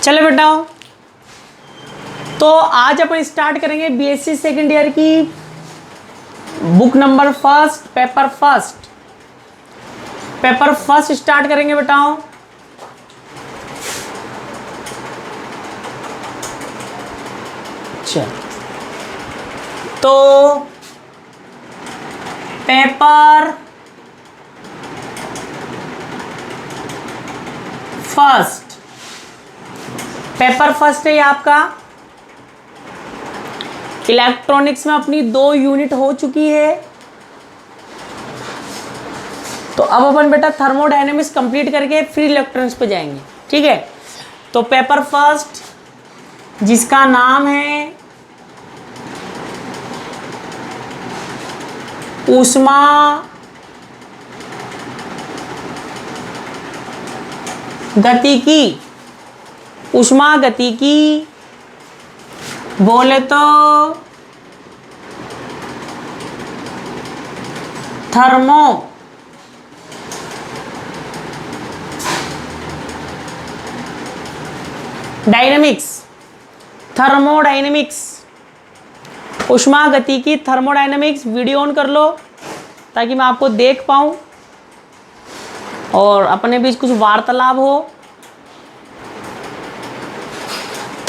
चलो बेटा, तो आज अपन स्टार्ट करेंगे बीएससी सेकेंड ईयर की book number first, paper first start करेंगे बेटाओ। अच्छा, तो पेपर फर्स्ट है ये आपका। इलेक्ट्रॉनिक्स में अपनी 2 यूनिट हो चुकी है, तो अब अपन बेटा थर्मोडायनेमिक्स कंप्लीट करके फिर इलेक्ट्रॉनिक्स पे जाएंगे। ठीक है, तो पेपर फर्स्ट जिसका नाम है ऊष्मा गतिकी, बोले तो थर्मो थर्मोडायनेमिक्स, ऊष्मा गतिकी थर्मोडायनेमिक्स। वीडियो ऑन कर लो ताकि मैं आपको देख पाऊं और अपने बीच कुछ वार्तालाप हो।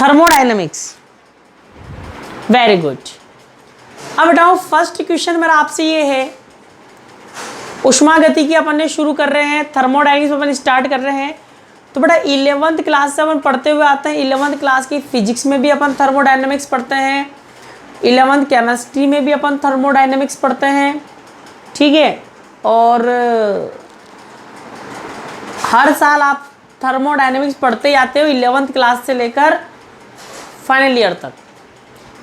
Thermodynamics, very good. अब बताओ फर्स्ट क्वेश्चन मेरा आपसे ये है, ऊष्मा गतिकी अपन ने शुरू कर रहे हैं, थर्मोडायनेमिक्स अपन स्टार्ट कर रहे हैं। तो बेटा 11th क्लास से अपन पढ़ते हुए आते हैं। 11th क्लास की फिजिक्स में भी अपन थर्मोडायनेमिक्स पढ़ते हैं, 11th केमिस्ट्री में भी अपन थर्मोडायनेमिक्स पढ़ते हैं। ठीक है, और हर साल आप थर्मोडायनेमिक्स पढ़ते ही आते हो 11th क्लास से लेकर फाइनल ईयर तक।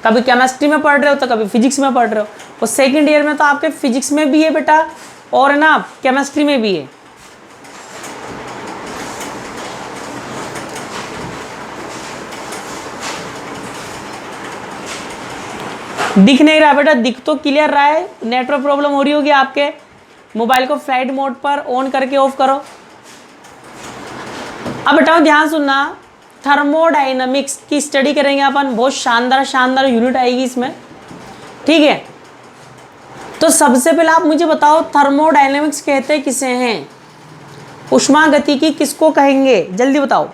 कभी केमिस्ट्री में पढ़ रहे हो तो कभी फिजिक्स में पढ़ रहे हो, और सेकेंड ईयर में तो आपके फिजिक्स में भी है बेटा और है ना केमिस्ट्री में भी है। दिख नहीं रहा बेटा? दिख तो क्लियर रहा है। नेटवर्क प्रॉब्लम हो रही होगी आपके। मोबाइल को फ्लाइट मोड पर ऑन करके ऑफ करो। अब बेटा ध्यान सुनना, थर्मोडायनेमिक्स की स्टडी करेंगे अपन। बहुत शानदार यूनिट आएगी इसमें। ठीक है, तो सबसे पहले आप मुझे बताओ थर्मोडायनेमिक्स कहते किसे हैं? ऊष्मा गतिकी किसको कहेंगे? जल्दी बताओ।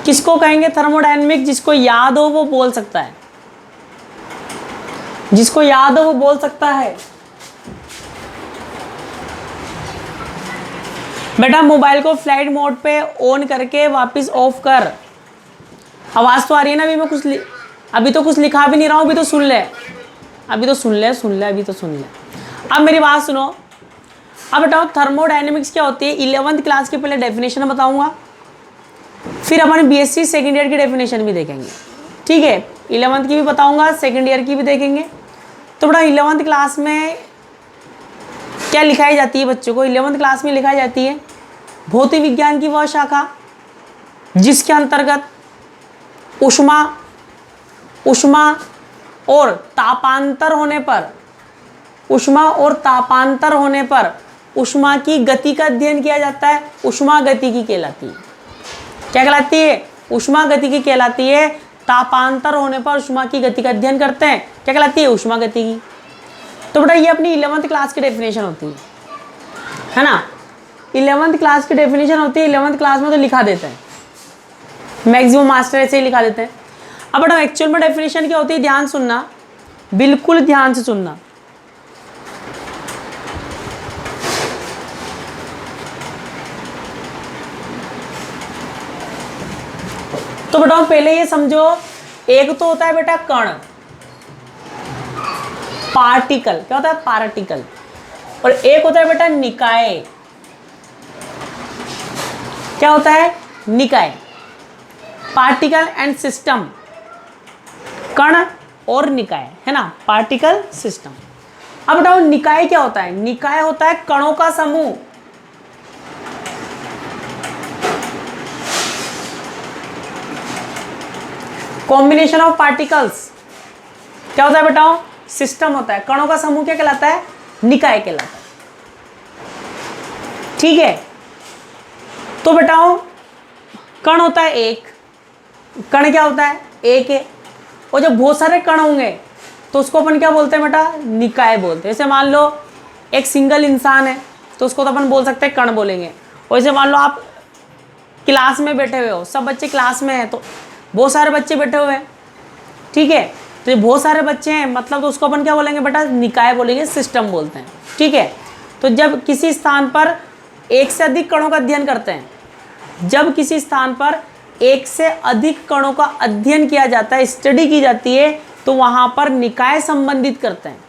किसको कहेंगे थर्मोडायनेमिक्स? जिसको याद हो वो बोल सकता है, जिसको याद हो वो बोल सकता है। बेटा मोबाइल को फ्लाइट मोड पे ऑन करके वापस ऑफ कर। आवाज तो आ रही है ना? अभी तो कुछ लिखा भी नहीं रहा हूं, अभी तो सुन ले। अब मेरी बात सुनो। अब बताओ थर्मोडायनेमिक्स क्या होती है? 11th क्लास की पहले डेफिनेशन बताऊंगा, फिर अपन बीएससी सेकेंड ईयर की डेफिनेशन भी देखेंगे। ठीक है, 11th की भी बताऊंगा, सेकेंड ईयर की भी देखेंगे। तो बेटा 11th क्लास में क्या लिखाई जाती है बच्चों को? 11th क्लास में लिखाई जाती है भौतिक विज्ञान की वह शाखा जिसके अंतर्गत ऊष्मा और तापांतर होने पर ऊष्मा की गति का अध्ययन किया जाता है। ऊष्मा गतिकी कहलाती है। क्या कहलाती है? ऊष्मा गतिकी कहलाती है। तापांतर होने पर ऊष्मा की गति का अध्ययन करते हैं। क्या कहलाती है? ऊष्मा गतिकी। तो बेटा ये अपनी 11th क्लास की डेफिनेशन होती है ना? 11th क्लास की डेफिनेशन होती है। 11th क्लास में तो लिखा देते हैं, मैक्सिमम मास्टर ऐसे ही लिखा देते हैं। अब बेटा एक्चुअल में डेफिनेशन क्या होती है? ध्यान सुनना, बिल्कुल ध्यान से सुनना। तो बेटा पहले ये समझो, एक तो होता है बेटा कण, पार्टिकल। क्या होता है? पार्टिकल। और एक होता है बेटा निकाय। क्या होता है? निकाय। पार्टिकल एंड सिस्टम, कण और निकाय, है ना? Particle, system. अब बताओ निकाय क्या होता है? निकाय होता है कणों का समूह। Combination of particles. क्या होता है बताओ? सिस्टम होता है। कणों का समूह क्या कहलाता है? निकाय कहलाता है। ठीक है। तो बताओ कण होता है एक, कण क्या होता है एक है, और जब बहुत सारे कण होंगे तो उसको अपन क्या बोलते हैं बेटा, निकाय बोलते हैं। जैसे मान लो एक सिंगल इंसान है तो उसको तो अपन बोल सकते हैं कण बोलेंगे। और जैसे मान लो आप क्लास में बैठे हुए हो, सब बच्चे क्लास में हैं तो बहुत सारे बच्चे बैठे हुए हैं, ठीक है। तो ये बहुत सारे बच्चे हैं मतलब तो उसको अपन क्या बोलेंगे बेटा, निकाय बोलेंगे, सिस्टम बोलते हैं, ठीक है। तो जब किसी स्थान पर एक से अधिक कणों का अध्ययन करते हैं, जब किसी स्थान पर एक से अधिक कणों का अध्ययन किया जाता है, स्टडी की जाती है, तो वहां पर निकाय संबंधित करते हैं।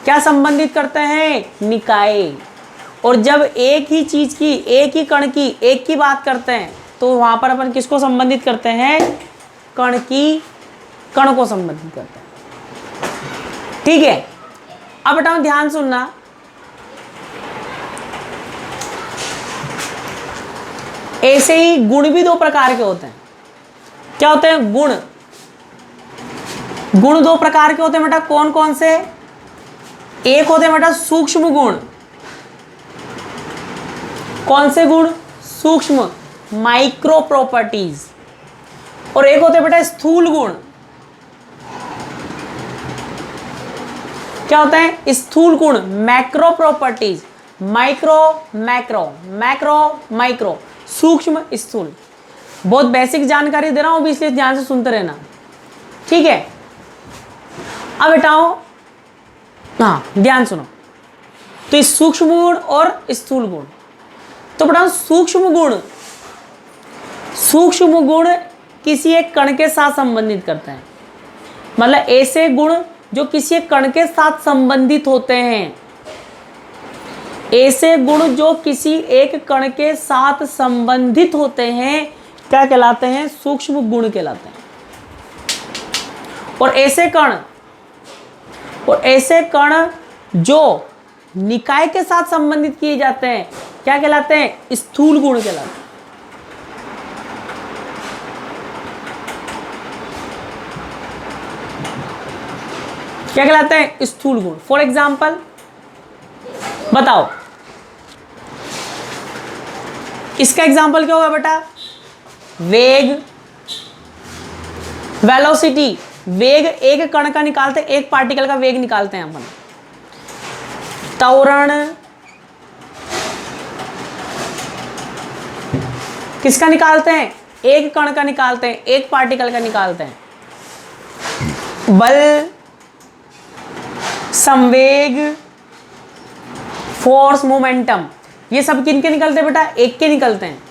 क्या संबंधित करते हैं, निकाय। और जब एक ही चीज की, एक ही कण की, एक की बात करते हैं तो वहां पर अपन किसको संबंधित करते हैं, कण को संबंधित करते हैं, ठीक है। अब बेटा ध्यान सुनना, ऐसे ही गुण भी दो प्रकार के होते हैं। क्या होते हैं गुण, गुण दो प्रकार के होते हैं बेटा, कौन कौन से, एक होते हैं बेटा सूक्ष्म गुण, कौन से गुण, सूक्ष्म, माइक्रो प्रॉपर्टीज, और एक होते हैं बेटा स्थूल गुण। क्या होता है स्थूल गुण, macro properties, micro macro, macro micro, सूक्ष्म स्थूल। बहुत बेसिक जानकारी दे रहा हूं इसलिए ध्यान से सुनते रहना, ठीक है। अब बेटाओ हाँ ध्यान सुनो, तो इस सूक्ष्म गुण और स्थूल गुण, तो बेटा सूक्ष्म गुण किसी एक कण के साथ संबंधित करते हैं, मतलब ऐसे गुण जो किसी एक कण के साथ संबंधित होते हैं, ऐसे गुण जो किसी एक कण के साथ संबंधित होते हैं क्या कहलाते हैं, सूक्ष्म गुण कहलाते हैं। और ऐसे कण जो निकाय के साथ संबंधित किए जाते हैं क्या कहलाते हैं, स्थूल गुण कहलाते हैं। क्या कहलाते हैं, स्थूल गुण। फॉर एग्जाम्पल बताओ, इसका एग्जाम्पल क्या होगा बेटा, वेग, वेलोसिटी। वेग एक कण का निकालते हैं, एक पार्टिकल का वेग निकालते हैं अपन। त्वरण किसका निकालते हैं, एक कण का निकालते हैं, एक पार्टिकल का निकालते हैं। बल, संवेग, फोर्स, मोमेंटम, ये सब किनके निकलते हैं बेटा, एक के निकलते हैं।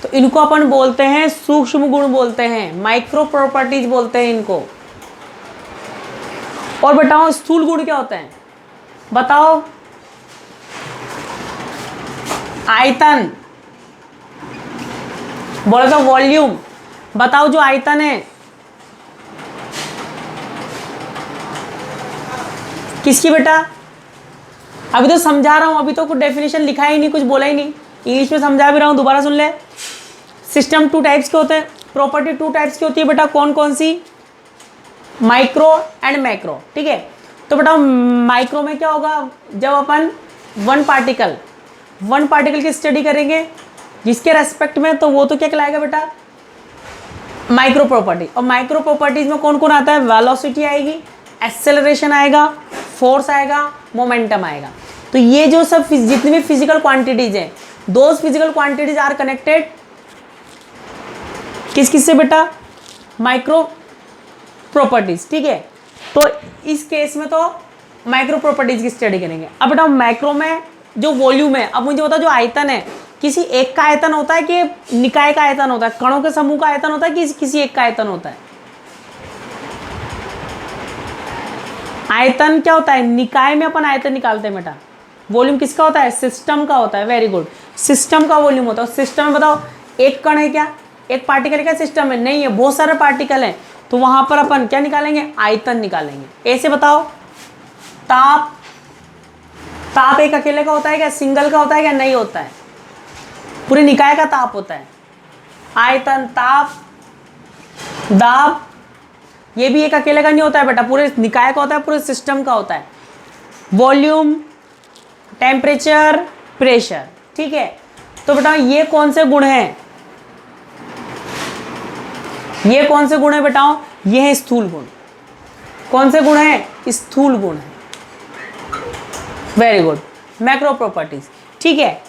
तो इनको अपन बोलते हैं सूक्ष्म गुण बोलते हैं, माइक्रो प्रॉपर्टीज बोलते हैं इनको। और बताओ स्थूल गुण क्या होते हैं, बताओ। आयतन, बोले तो वॉल्यूम। बताओ जो आयतन है किसकी बेटा, अभी तो समझा रहा हूं, अभी तो कुछ डेफिनेशन लिखा ही नहीं, कुछ बोला ही नहीं, इंग्लिश में समझा भी रहा हूं, दोबारा सुन ले। सिस्टम टू टाइप्स के होते हैं, प्रॉपर्टी टू टाइप्स की होती है बेटा, कौन कौन सी, माइक्रो एंड मैक्रो, ठीक है। तो बेटा माइक्रो में क्या होगा, जब अपन वन पार्टिकल की स्टडी करेंगे जिसके रेस्पेक्ट में, तो वो तो क्या कहलाएगा बेटा, माइक्रो प्रॉपर्टी। और माइक्रो प्रॉपर्टीज में कौन कौन आता है, वेलोसिटी आएगी, एक्सेलरेशन आएगा, फोर्स आएगा, मोमेंटम आएगा। तो ये जो सब जितनी भी फिजिकल क्वांटिटीज हैं, those physical quantities are connected किस से बेटा, माइक्रो प्रॉपर्टीज, ठीक है। तो इस केस में तो माइक्रो प्रॉपर्टीज की स्टडी करेंगे। अब बेटा मैक्रो में जो वॉल्यूम है, अब मुझे बताओ जो आयतन है, किसी एक का आयतन होता है कि निकाय का आयतन होता है, कणों के समूह का आयतन होता है कि किसी एक का आयतन होता है। आयतन क्या होता है, निकाय में अपन आयतन निकालते हैं बेटा। वॉल्यूम किसका होता है, सिस्टम का होता है, वेरी गुड, सिस्टम का वॉल्यूम होता है। सिस्टम में बताओ एक कण है क्या, एक पार्टिकल क्या सिस्टम है, नहीं है, बहुत सारे पार्टिकल हैं, तो वहां पर अपन क्या निकालेंगे, आयतन निकालेंगे। ऐसे बताओ ताप, ताप एक अकेले का होता है क्या, सिंगल का होता है क्या, नहीं होता है, पूरी निकाय का ताप होता है। आयतन, ताप, दाब, ये भी एक अकेले का नहीं होता है बेटा, पूरे निकाय का होता है, पूरे सिस्टम का होता है। वॉल्यूम, टेम्परेचर, प्रेशर, ठीक है, तो बेटा ये कौन से गुण हैं, ये कौन से गुण है बेटाओ, ये है स्थूल गुण। कौन से गुण है, स्थूल गुण है। Very good, macro properties. ठीक है,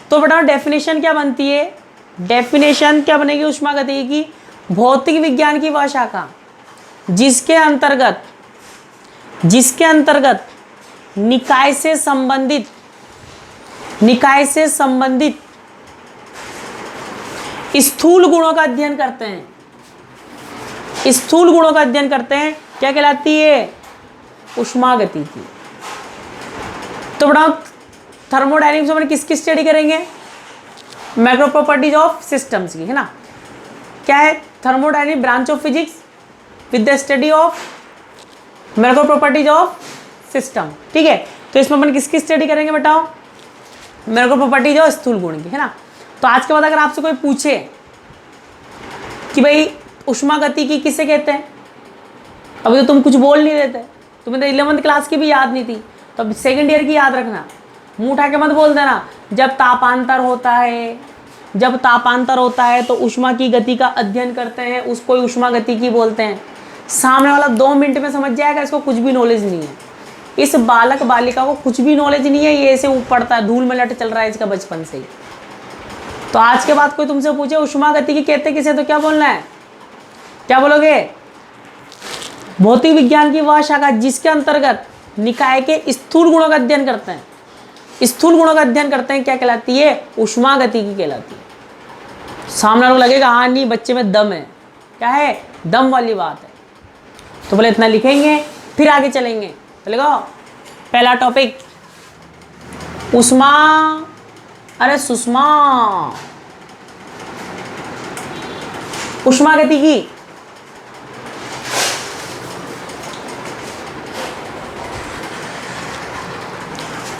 तो बेटा डेफिनेशन क्या बनती है, डेफिनेशन क्या बनेगी ऊष्मागतिकी की, भौतिक विज्ञान की वह शाखा जिसके अंतर्गत निकाय से संबंधित स्थूल गुणों का अध्ययन करते हैं, स्थूल गुणों का अध्ययन करते हैं, क्या कहलाती है, ऊष्मागतिकी। तो बेटा थर्मोडायनेमिक्स में किसकी स्टडी करेंगे, मैक्रो प्रॉपर्टीज ऑफ सिस्टम्स की, है ना। क्या है, thermodynamic branch of physics with the study of macro properties of system. ठीक है, तो इसमें अपन किसकी स्टडी करेंगे बेटाओ, मैक्रो प्रॉपर्टीज ऑफ स्थूल गुण की, है ना। तो आज के बाद अगर आपसे कोई पूछे कि भाई ऊष्मागतिकी किसे कहते हैं, अभी तो तुम कुछ बोल नहीं रहे थे, तुम्हें तो 11वीं क्लास की भी याद नहीं थी, तो अब सेकेंड ईयर की याद रखना, मुंह उठा के मत बोल देना। जब तापांतर होता है तो ऊष्मा की गति का अध्ययन करते हैं, उसको ऊष्मागतिकी बोलते हैं। सामने वाला 2 मिनट में समझ जाएगा, इसको कुछ भी नॉलेज नहीं है, इस बालक बालिका को कुछ भी नॉलेज नहीं है, ये ऐसे पढ़ता है, धूल में लट चल रहा है इसका बचपन से ही। तो आज के बाद कोई तुमसे पूछे ऊष्मागतिकी कहते किसे, तो क्या बोलना है, क्या बोलोगे, भौतिक विज्ञान की वह शाखा जिसके अंतर्गत निकाय के स्थूल गुणों का अध्ययन करते हैं, स्थूल गुणों का अध्ययन करते हैं, क्या कहलाती है, ऊष्मागतिकी कहलाती है। सामने लोग लगेगा हाँ नहीं बच्चे में दम है, क्या है, दम वाली बात है। तो बोले इतना लिखेंगे फिर आगे चलेंगे, चलेगा। पहला टॉपिक ऊष्मा, अरे सुषमा, ऊष्मागतिकी।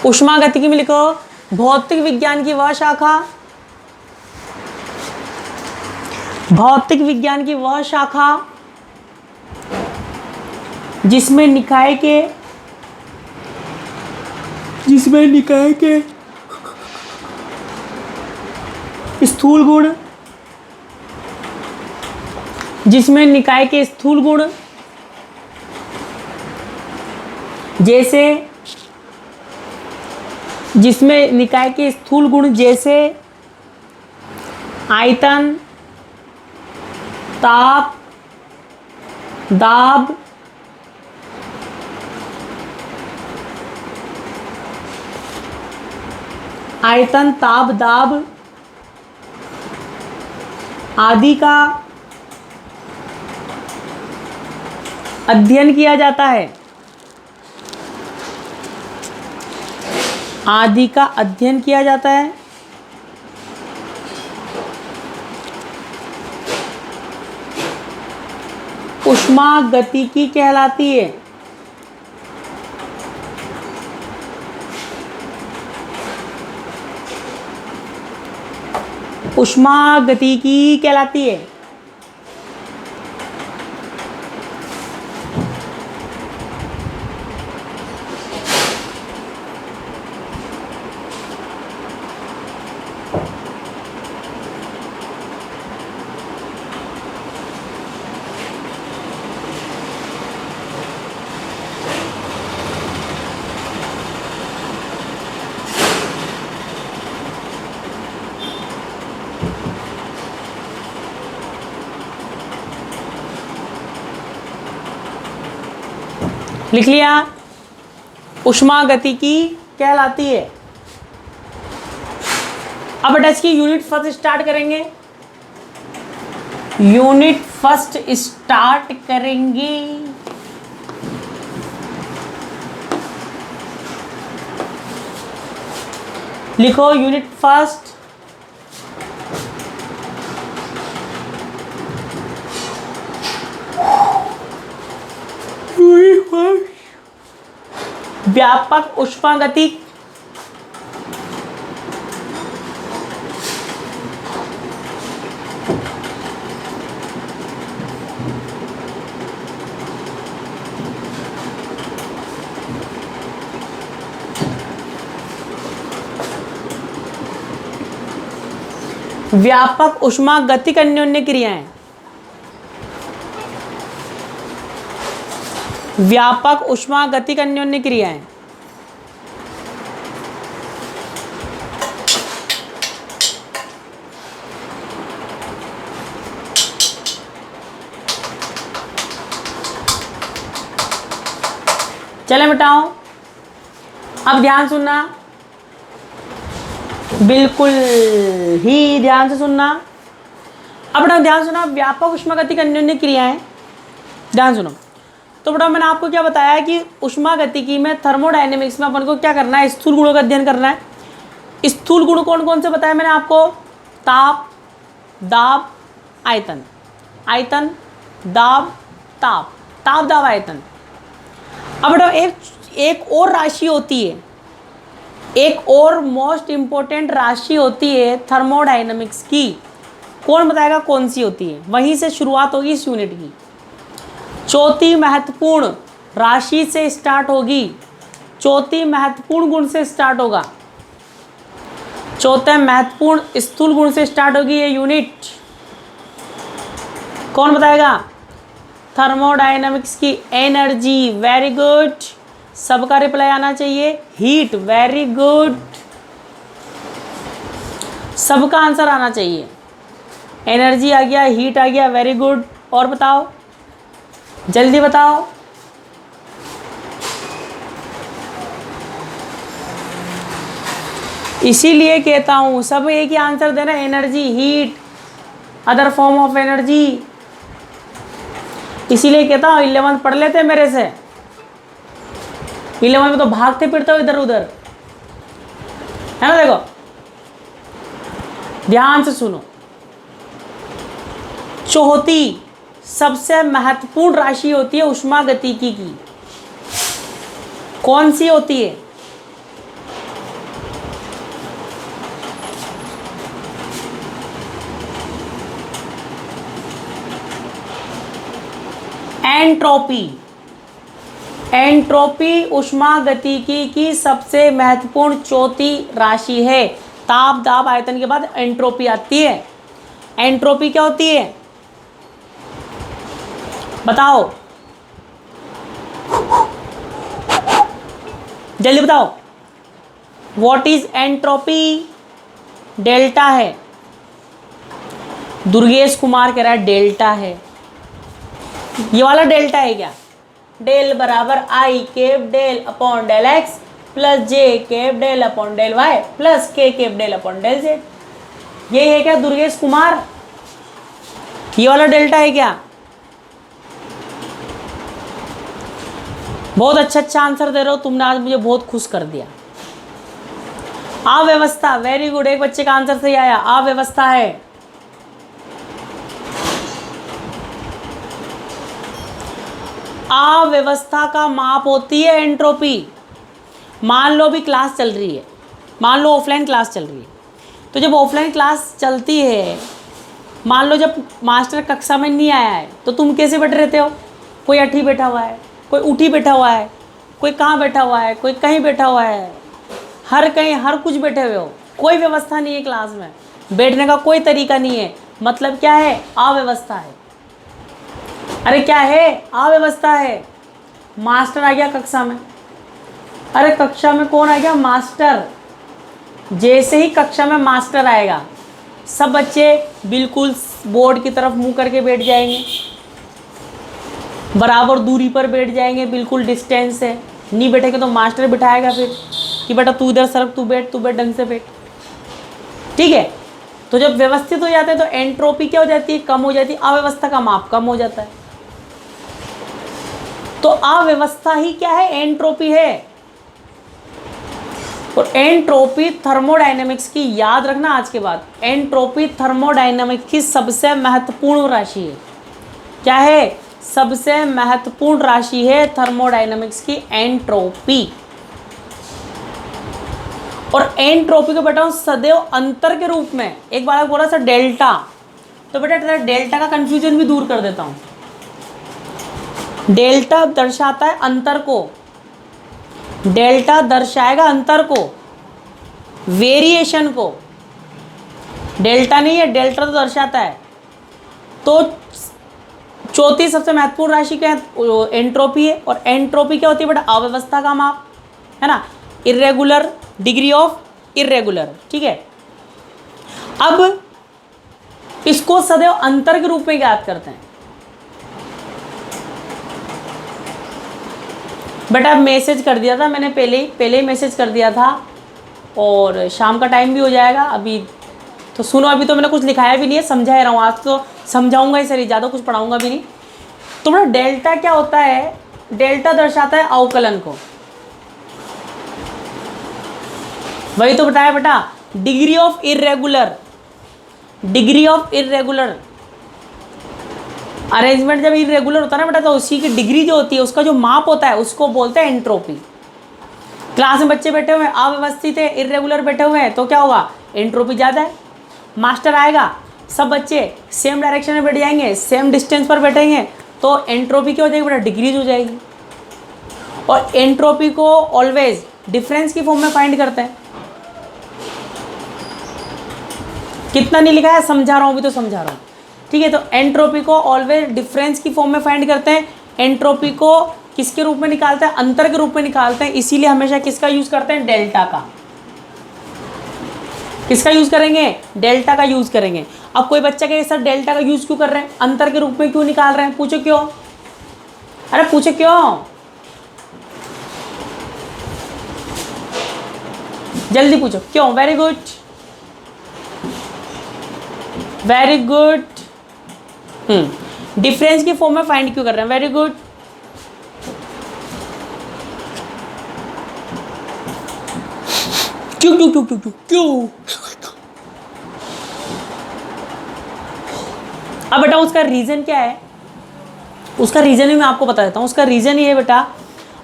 ऊष्मागतिकी में लिखो भौतिक विज्ञान की वह शाखा, भौतिक विज्ञान की वह शाखा जिसमें निकाय के स्थूल गुण, जिसमें निकाय के स्थूल गुण जैसे, जिसमें निकाय के स्थूल गुण जैसे आयतन, ताप, दाब, आयतन, ताप, दाब आदि का अध्ययन किया जाता है, आदि का अध्ययन किया जाता है। ऊष्मागतिकी कहलाती है। ऊष्मागतिकी कहलाती है। लिख लिया, ऊष्मागतिकी कहलाती है। अब बेटा इसकी यूनिट फर्स्ट स्टार्ट करेंगे, यूनिट फर्स्ट स्टार्ट करेंगे। लिखो यूनिट फर्स्ट, व्यापक ऊष्मागतिक व्यापक ऊष्मागतिक अन्योन्य क्रियाएं, व्यापक ऊष्मागतिक अन्योन्य क्रियाएं। चले बताओ, अब ध्यान सुनना, बिल्कुल ही ध्यान से सुनना। अब बेटा ध्यान सुना, व्यापक ऊष्मागतिक अन्योन्य क्रियाएं, ध्यान सुनो। तो बेटा मैंने आपको क्या बताया कि ऊष्मागतिकी में, थर्मोडायनेमिक्स में अपन को क्या करना है, स्थूल गुणों का अध्ययन करना है। स्थूल गुण कौन कौन से बताया मैंने आपको? ताप, दाब, आयतन, आयतन, दाब, ताप, ताप दाब आयतन। अब बेटा एक और राशि होती है, एक और मोस्ट इंपॉर्टेंट राशि होती है थर्मोडायनेमिक्स की। कौन बताएगा कौन सी होती है? वहीं से शुरुआत होगी इस यूनिट की। चौथी महत्वपूर्ण राशि से स्टार्ट होगी, चौथी महत्वपूर्ण गुण से स्टार्ट होगा, चौथे महत्वपूर्ण स्थूल गुण से स्टार्ट होगी ये यूनिट। कौन बताएगा? थर्मोडायनेमिक्स की एनर्जी, वेरी गुड, सबका रिप्लाई आना चाहिए। हीट, वेरी गुड, सबका आंसर आना चाहिए। एनर्जी आ गया, हीट आ गया, वेरी गुड। और बताओ, जल्दी बताओ। इसीलिए कहता हूं सब एक ही आंसर देना, energy, heat, other form of energy. इसीलिए कहता हूं 11th पढ़ लेते मेरे से। 11th में तो भागते फिरते हो इधर उधर, है ना। देखो ध्यान से सुनो, चौथी सबसे महत्वपूर्ण राशि होती है ऊष्मागतिकी की। कौन सी होती है? एंट्रोपी। एंट्रोपी ऊष्मागतिकी की सबसे महत्वपूर्ण चौथी राशि है। ताप, दाब, आयतन के बाद एंट्रोपी आती है। एंट्रोपी क्या होती है बताओ, जल्दी बताओ। What is entropy? डेल्टा है। दुर्गेश कुमार कह रहा है डेल्टा है। ये वाला डेल्टा है क्या? डेल बराबर I cap del upon del X plus J cap del upon del Y plus K cap del upon del Z. ये है क्या दुर्गेश कुमार? ये वाला डेल्टा है क्या? बहुत अच्छा आंसर दे रहे हो तुमने, आज मुझे बहुत खुश कर दिया। अव्यवस्था, वेरी गुड, एक बच्चे का आंसर सही आया। अव्यवस्था है। अव्यवस्था का माप होती है एंट्रोपी। मान लो भी क्लास चल रही है, मान लो ऑफलाइन क्लास चल रही है, तो जब ऑफलाइन क्लास चलती है, मान लो जब मास्टर कक्षा में नहीं आया है तो तुम कैसे बैठे रहते हो? कोई अठी बैठा हुआ है, कोई उठी बैठा हुआ है, कोई कहाँ बैठा हुआ है, कोई कहीं बैठा हुआ है, हर कहीं हर कुछ बैठे हुए हो। कोई व्यवस्था नहीं है क्लास में, बैठने का कोई तरीका नहीं है। मतलब क्या है? अव्यवस्था है। अरे क्या है? अव्यवस्था है। मास्टर आ गया कक्षा में, अरे कक्षा में कौन आ गया? मास्टर। जैसे ही कक्षा में मास्टर आएगा, सब बच्चे बिल्कुल बोर्ड की तरफ मुंह करके बैठ जाएंगे, बराबर दूरी पर बैठ जाएंगे, बिल्कुल डिस्टेंस से। नहीं बैठेंगे तो मास्टर बिठाएगा फिर कि बेटा तू इधर सरक, तू बैठ ढंग से बैठ। ठीक है, तो जब व्यवस्थित हो जाते हैं तो एंट्रोपी क्या हो जाती है? कम हो जाती है। अव्यवस्था का माप कम हो जाता है। तो अव्यवस्था ही क्या है? एंट्रोपी है। और एंट्रोपी थर्मोडायनेमिक्स की, याद रखना आज के बाद, एंट्रोपी थर्मोडायनेमिक्स की सबसे महत्वपूर्ण राशि है। क्या है? सबसे महत्वपूर्ण राशि है थर्मोडायनेमिक्स की एंट्रोपी। और एंट्रोपी को बेटा सदैव अंतर के रूप में, एक बार बोला था डेल्टा, तो बेटा तेरा डेल्टा का कंफ्यूजन भी दूर कर देता हूं। डेल्टा दर्शाता है अंतर को, डेल्टा दर्शाएगा अंतर को, वेरिएशन को। डेल्टा नहीं है, डेल्टा तो दर्शाता है। तो चौथी सबसे महत्वपूर्ण राशि क्या है? एंट्रोपी है। और एंट्रोपी क्या होती है बेटा? अव्यवस्था का माप, है ना, इर्रेगुलर, डिग्री ऑफ इर्रेगुलर, ठीक है। अब इसको सदैव अंतर के रूप में ज्ञात करते हैं। बेटा मैसेज कर दिया था मैंने, पहले ही मैसेज कर दिया था, और शाम का टाइम भी हो जाएगा अभी। तो सुनो, अभी तो मैंने कुछ लिखाया भी नहीं है, समझा रहा हूँ, आज तो समझाऊंगा ही सर, ज़्यादा कुछ पढ़ाऊंगा भी नहीं। तो बेटा डेल्टा क्या होता है? डेल्टा दर्शाता है अवकलन को। वही तो बताया बेटा, degree of irregular, degree of irregular arrangement जब इरेगुलर होता है ना बेटा, तो उसी की डिग्री जो होती है, उसका जो माप होता है, उसको बोलते हैं एंट्रोपी। क्लास में बच्चे बैठे हुए हैं, अव्यवस्थित है, इरेगुलर बैठे हुए हैं, तो क्या होगा? एंट्रोपी ज़्यादा है। मास्टर आएगा, सब बच्चे सेम डायरेक्शन में बैठ जाएंगे, सेम डिस्टेंस पर बैठेंगे, तो एंट्रोपी क्या हो जाएगी बेटा? डिक्रीज हो जाएगी। और एंट्रोपी को ऑलवेज डिफरेंस की फॉर्म में फाइंड करते हैं। कितना नहीं लिखा है, समझा रहा हूँ, अभी तो समझा रहा हूँ, ठीक है। तो एंट्रोपी को ऑलवेज डिफरेंस की फॉर्म में फाइंड करते हैं। एंट्रोपी को किसके रूप में निकालते हैं? अंतर के रूप में निकालते हैं। इसीलिए हमेशा किसका यूज करते हैं? डेल्टा का। किसका यूज करेंगे? डेल्टा का यूज करेंगे। अब कोई बच्चा कहे सर डेल्टा का यूज क्यों कर रहे हैं, अंतर के रूप में क्यों निकाल रहे हैं? पूछो क्यों? अरे पूछो क्यों, जल्दी पूछो क्यों। Very good, very good. Difference की फॉर्म में फाइंड क्यों कर रहे हैं? Very good. क्यों क्यों क्यों क्यों क्यों क्यों? अब बेटा उसका रीजन क्या है? उसका रीजन ही मैं आपको बता देता हूं। उसका रीजन ये है बेटा,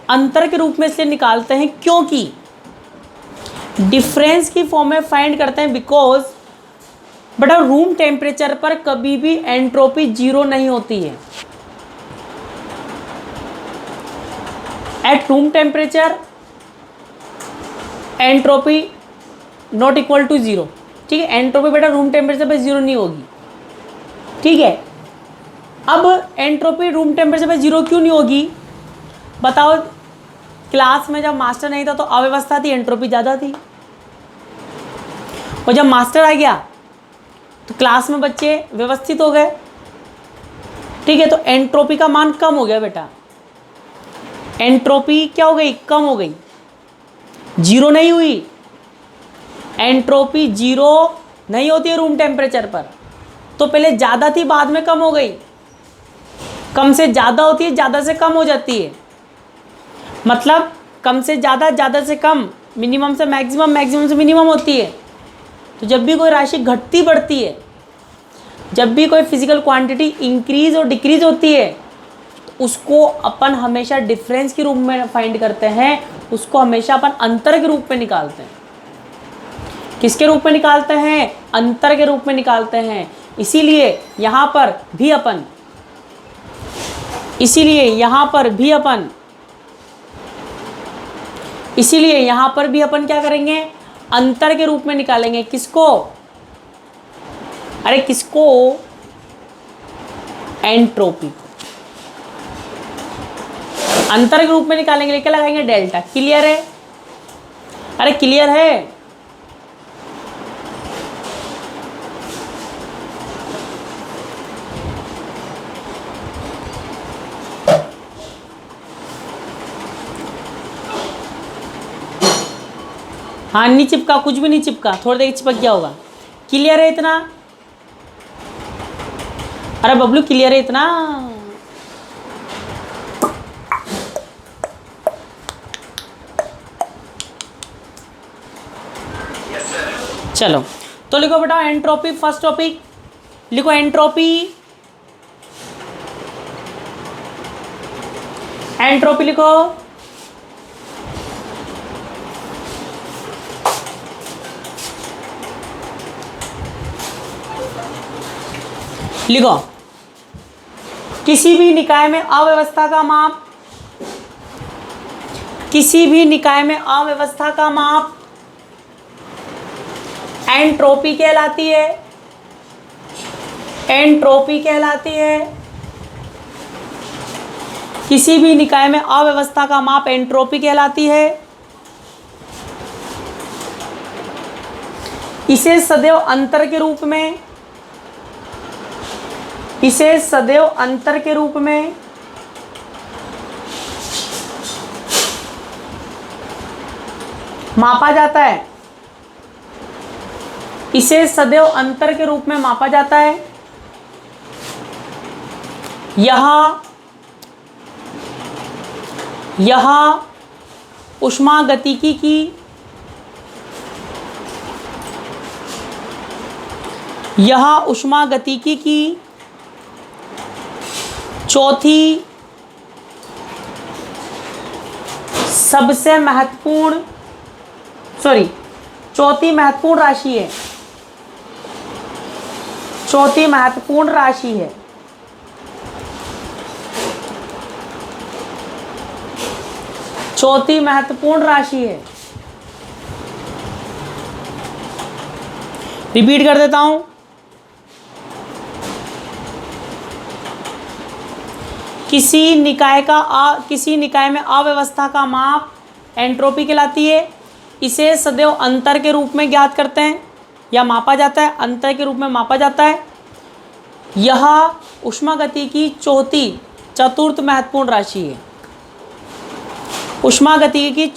अंतर के रूप में इसलिए निकालते हैं क्योंकि डिफरेंस की फॉर्म में फाइंड करते हैं, बिकॉज बेटा रूम टेम्परेचर पर कभी भी एंट्रोपी जीरो नहीं होती है। At room temperature entropy not equal to zero, ठीक है। एंट्रोपी बेटा रूम टेम्परेचर पर जीरो नहीं होगी, ठीक है। अब एंट्रोपी रूम टेम्परेचर पर जीरो क्यों नहीं होगी? बताओ, क्लास में जब मास्टर नहीं था तो अव्यवस्था थी, एंट्रोपी ज़्यादा थी। और जब मास्टर आ गया तो क्लास में बच्चे व्यवस्थित हो गए, ठीक है। तो एंट्रोपी का मान कम हो गया बेटा। एंट्रोपी क्या हो गई? कम हो गई, जीरो नहीं हुई। एंट्रोपी जीरो नहीं होती है रूम टेम्परेचर पर, तो पहले ज़्यादा थी, बाद में कम हो गई। कम से ज़्यादा होती है, ज़्यादा से कम हो जाती है। मतलब कम से ज़्यादा, ज़्यादा से कम, मिनिमम से मैक्सिमम, मैक्सिमम से मिनिमम होती है। तो जब भी कोई राशि घटती बढ़ती है, जब भी कोई फिजिकल क्वांटिटी इंक्रीज और डिक्रीज होती है, तो उसको अपन हमेशा डिफरेंस के रूप में फाइंड करते हैं। उसको हमेशा अपन अंतर के रूप में निकालते हैं। किसके रूप में निकालते हैं? अंतर के रूप में निकालते हैं। इसीलिए यहाँ पर भी अपन इसीलिए यहाँ पर भी अपन क्या करेंगे? अंतर के रूप में निकालेंगे। किसको? अरे किसको? एंट्रोपी को अंतर के रूप में निकालेंगे। क्या लगाएंगे? डेल्टा। क्लियर है? अरे क्लियर है? हाँ, नहीं चिपका, कुछ भी नहीं चिपका, थोड़ी देर चिपक गया होगा। क्लियर है इतना? अरे बबलू क्लियर है इतना? चलो तो लिखो बेटा एंट्रोपी। फर्स्ट टॉपिक लिखो एंट्रोपी। एंट्रोपी लिखो। लिखो किसी भी निकाय में अव्यवस्था का माप, किसी भी निकाय में अव्यवस्था का माप एंट्रोपी कहलाती है। एंट्रोपी कहलाती है। किसी भी निकाय में अव्यवस्था का माप एंट्रोपी कहलाती है। इसे सदैव अंतर के रूप में, इसे सदैव अंतर के रूप में मापा जाता है। इसे सदैव अंतर के रूप में मापा जाता है। यह ऊष्मागतिकी की चौथी महत्वपूर्ण राशि है। चौथी महत्वपूर्ण राशि है। चौथी महत्वपूर्ण राशि है। रिपीट कर देता हूं। किसी निकाय में अव्यवस्था का माप एंट्रोपी कहलाती है। इसे सदैव अंतर के रूप में ज्ञात करते हैं या मापा जाता है, अंतर के रूप में मापा जाता है। यह ऊष्मागतिकी की चतुर्थ महत्वपूर्ण राशि है। ऊष्मागतिकी की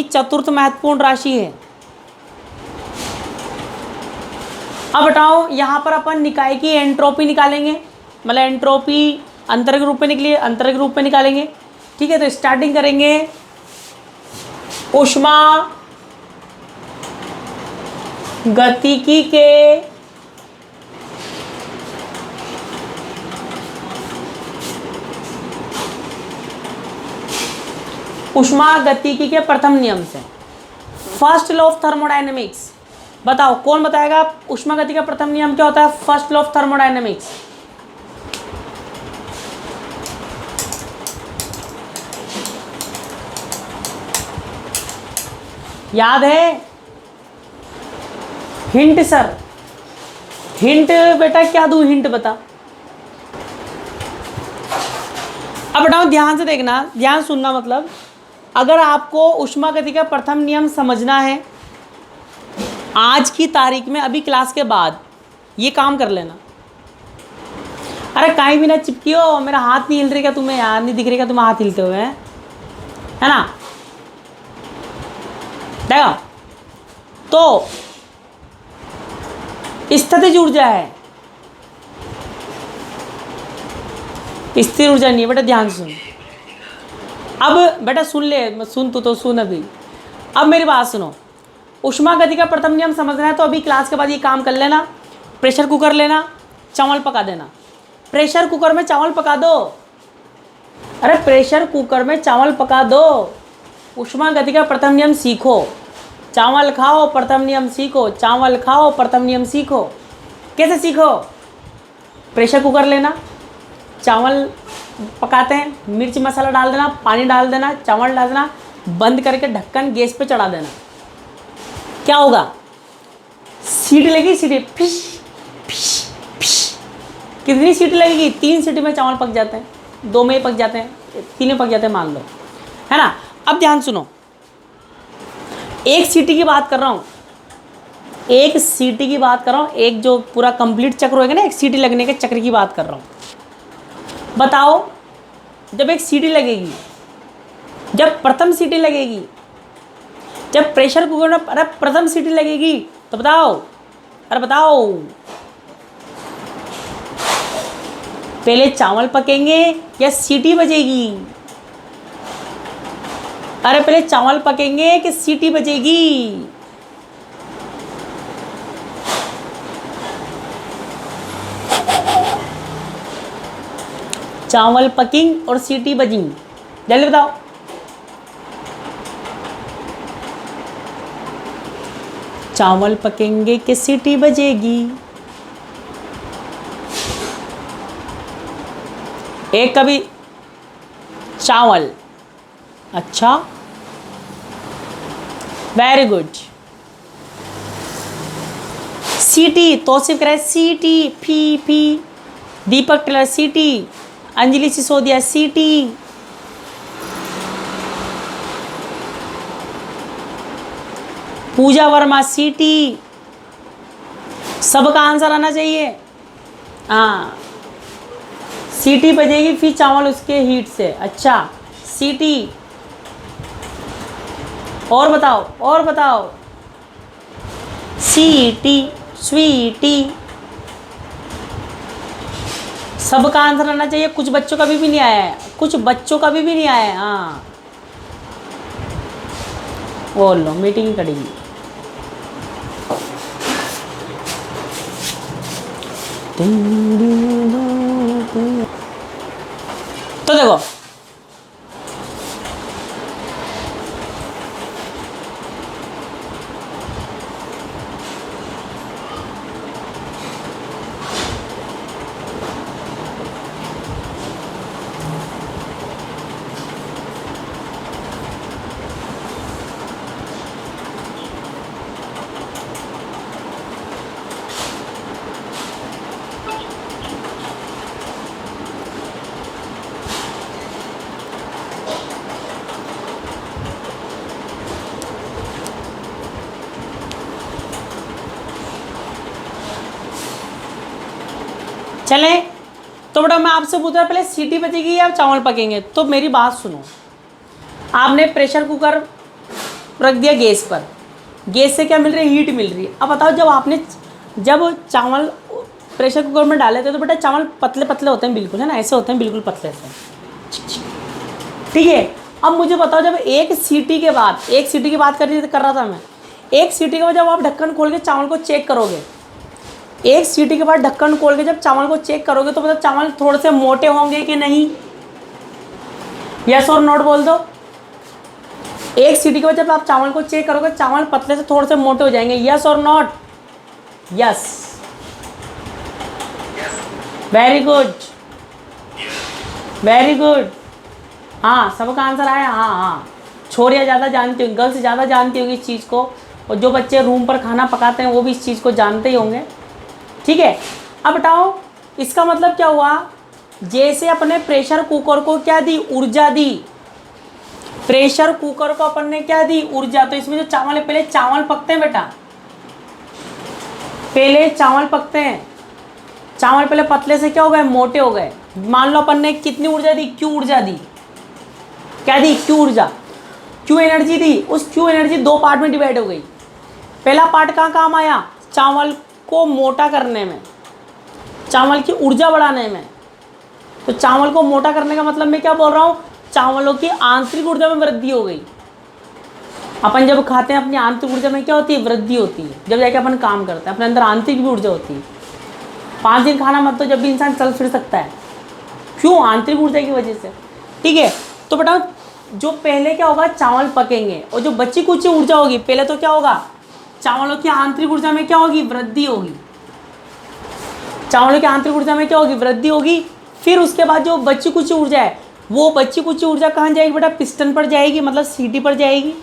चतुर्थ महत्वपूर्ण राशि है। अब बताओ, यहां पर अपन निकाय की एंट्रोपी निकालेंगे, मतलब एंट्रोपी अंतर के रूप में निकली, अंतर के रूप में निकालेंगे। ठीक है, तो स्टार्टिंग करेंगे ऊष्मागतिकी के प्रथम नियम से, फर्स्ट लॉ ऑफ थर्मोडायनेमिक्स। बताओ कौन बताएगा ऊष्मागतिकी का प्रथम नियम क्या होता है? First law of thermodynamics. याद है? हिंट सर, हिंट बेटा क्या दूं? हिंट बता। अब बताओ, ध्यान से देखना, ध्यान सुनना। मतलब अगर आपको ऊष्मागतिकी का प्रथम नियम समझना है आज की तारीख में, अभी क्लास के बाद ये काम कर लेना। अरे कहीं भी ना चिपकियो, मेरा हाथ नहीं हिल रही क्या तुम्हें यार? नहीं दिख रही क्या तुम हाथ हिलते हुए? है ना? देखो, तो स्थितिज ऊर्जा है, स्थिर ऊर्जा नहीं है बेटा। ध्यान सुन। अब बेटा सुन ले, सुन तू तो सुन अभी। अब मेरी बात सुनो, ऊष्मागतिकी का प्रथम नियम समझना है तो अभी क्लास के बाद ये काम कर लेना। प्रेशर कुकर लेना, चावल पका देना। प्रेशर कुकर में चावल पका दो। अरे प्रेशर कुकर में चावल पका दो। ऊष्मागतिकी का प्रथम नियम सीखो। चावल खाओ, प्रथम नियम सीखो। चावल खाओ, प्रथम नियम सीखो। कैसे सीखो? प्रेशर कुकर लेना, चावल पकाते हैं, मिर्च मसाला डाल देना, पानी डाल देना, चावल डाल देना, बंद करके ढक्कन गैस पे चढ़ा देना। क्या होगा? सीटी लगेगी, सीटी फिश फिश फिश। कितनी सीटी लगेगी? 3 सीटी में चावल पक जाते हैं, 2 में पक जाते हैं, 3 में पक जाते हैं मान लो, है ना? अब ध्यान सुनो, एक सीटी की बात कर रहा हूँ, एक सीटी की बात कर रहा हूँ, एक जो पूरा कंप्लीट चक्र होगा ना, एक सीटी लगने के चक्र की बात कर रहा हूँ। बताओ, जब एक सीटी लगेगी, जब प्रथम सीटी लगेगी, जब प्रेशर कुकर में अरे प्रथम सीटी लगेगी तो बताओ, अरे बताओ, पहले चावल पकेंगे या सीटी बजेगी? अरे पहले चावल पकेंगे कि सीटी बजेगी? चावल पकिंग और सीटी बजिंग, जल्दी बताओ। चावल पकेंगे कि सीटी बजेगी? एक कभी चावल, अच्छा वेरी गुड। सीटी तो सिर्फ करे सीटी, फी फी दीपक टेलर सीटी, अंजलि सिसोदिया सीटी, पूजा वर्मा सीटी। सबका आंसर आना चाहिए। हाँ, सीटी बजेगी फिर चावल उसके हीट से। अच्छा, सीटी। और बताओ, और बताओ। सीटी, स्वीटी। सबका आंसर आना चाहिए। कुछ बच्चों का भी नहीं आया है, कुछ बच्चों का भी नहीं आया है। हाँ, बोल लो, मीटिंग करेगी। तो देखो, चले तो बेटा मैं आपसे पूछ रहा पहले सीटी बजेगी या चावल पकेंगे। तो मेरी बात सुनो, आपने प्रेशर कुकर रख दिया गैस पर, गैस से क्या मिल रही है, हीट मिल रही है। अब बताओ, जब चावल प्रेशर कुकर में डाले थे तो बेटा चावल पतले पतले होते हैं बिल्कुल, है ना, ऐसे होते हैं बिल्कुल पतले से। ठीक है, अब मुझे बताओ, जब एक सीटी के बाद, एक सीटी की बात कर रहा था मैं, एक सीटी के बाद जब आप ढक्कन खोल के चावल को चेक करोगे, एक सीटी के बाद ढक्कन खोल के जब चावल को चेक करोगे तो मतलब चावल थोड़े से मोटे होंगे कि नहीं? यस और नोट बोल दो। एक सीटी के बाद जब आप चावल को चेक करोगे चावल पतले से थोड़े से मोटे हो जाएंगे। यस और not? Yes, very good, very good. हाँ, सबका आंसर आया। हाँ हाँ, छोरियाँ ज़्यादा जानती होंगी, गर्ल्स ज़्यादा जानती होंगी इस चीज़ को, और जो बच्चे रूम पर खाना पकाते हैं वो भी इस चीज़ को जानते ही होंगे। ठीक है, अब बताओ इसका मतलब क्या हुआ, जैसे अपने प्रेशर कुकर को क्या दी, ऊर्जा दी। प्रेशर कुकर को अपन ने क्या दी, ऊर्जा। तो इसमें जो चावल है, पहले चावल पकते हैं बेटा, पहले चावल पकते हैं। चावल पहले पतले से क्या हो गए, मोटे हो गए। मान लो अपन ने कितनी ऊर्जा दी, क्यू ऊर्जा दी। क्या दी, क्यू ऊर्जा, क्यू एनर्जी दी। उस क्यू एनर्जी दो पार्ट में डिवाइड हो गई। पहला पार्ट कहाँ काम आया, चावल को मोटा करने में, चावल की ऊर्जा बढ़ाने में। तो चावल को मोटा करने का मतलब मैं क्या बोल रहा हूँ, चावलों की आंतरिक ऊर्जा में वृद्धि हो गई। अपन जब खाते हैं अपनी आंतरिक ऊर्जा में क्या होती है, वृद्धि होती है। जब जाके अपन काम करते हैं अपने अंदर आंतरिक भी ऊर्जा होती है। 5 दिन खाना मत तो जब भी इंसान चल फिर सकता है, क्यों, आंतरिक ऊर्जा की वजह से। ठीक है, तो बेटा जो पहले क्या होगा, चावल पकेंगे, और जो बची कुछ ऊर्जा होगी, पहले तो क्या होगा, चावलों की आंतरिक ऊर्जा में क्या होगी, वृद्धि होगी। चावलों की आंतरिक ऊर्जा में क्या होगी, वृद्धि होगी। फिर उसके बाद जो बची कुछ ऊर्जा है, वो बची कुछ ऊर्जा कहाँ जाएगी बेटा, पिस्टन पर जाएगी, मतलब सीटी पर जाएगी,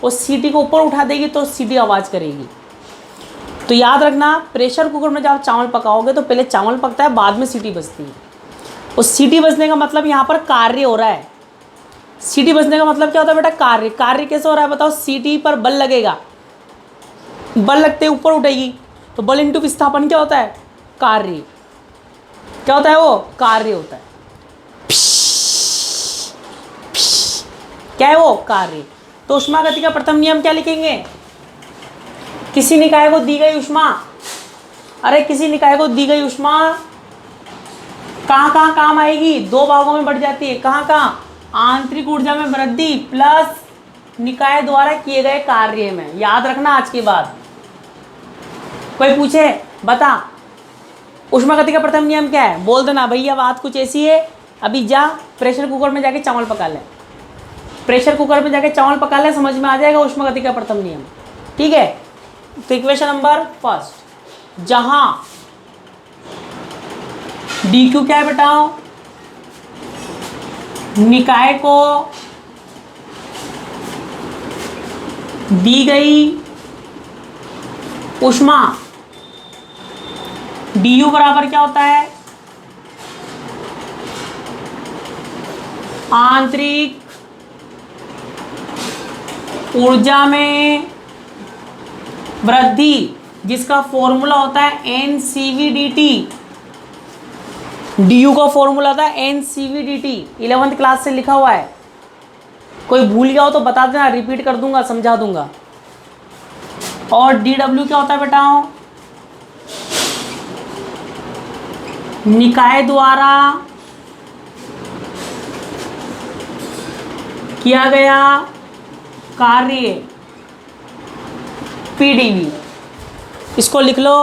और सीटी को ऊपर उठा देगी तो सीटी आवाज़ करेगी। तो याद रखना, प्रेशर कुकर में जब आप चावल पकाओगे तो पहले चावल पकता है, बाद में सीटी बजती है। और सीटी बजने का मतलब यहाँ पर कार्य हो रहा है। सीटी बजने का मतलब क्या होता है बेटा, कार्य। कार्य कैसे हो रहा है बताओ, सीटी पर बल लगेगा, बल लगते ऊपर उठेगी, तो बल इंटू विस्थापन क्या होता है, कार्य। क्या होता है, वो कार्य होता है। क्या है वो, कार्य। तो ऊष्मागति का प्रथम नियम क्या लिखेंगे, किसी निकाय को दी गई ऊष्मा, अरे किसी निकाय को दी गई ऊष्मा कहाँ कहाँ काम आएगी, दो भागों में बढ़ जाती है। कहाँ कहाँ, आंतरिक ऊर्जा में वृद्धि प्लस निकाय द्वारा किए गए कार्य में। याद रखना आज की बात। कोई पूछे बता, ऊष्मागति का प्रथम नियम क्या है, बोल देना भैया बात कुछ ऐसी है। अभी जा प्रेशर कुकर में जाके चावल पका ले, प्रेशर कुकर में जाके चावल पका ले, समझ में आ जाएगा ऊष्मागति का प्रथम नियम। ठीक है, तो इक्वेशन नंबर फर्स्ट, जहां डी क्यू क्या है बेटाओ, निकाय को दी गई ऊष्मा, डी यू बराबर क्या होता है, आंतरिक ऊर्जा में वृद्धि, जिसका फॉर्मूला होता है NCV/dt। du का फॉर्मूला होता है NCV/dt, 11th क्लास से लिखा हुआ है। कोई भूल गया हो तो बता देना, रिपीट कर दूंगा, समझा दूंगा। और dw क्या होता है बेटा? निकाय द्वारा किया गया कार्य, PdV। इसको लिख लो,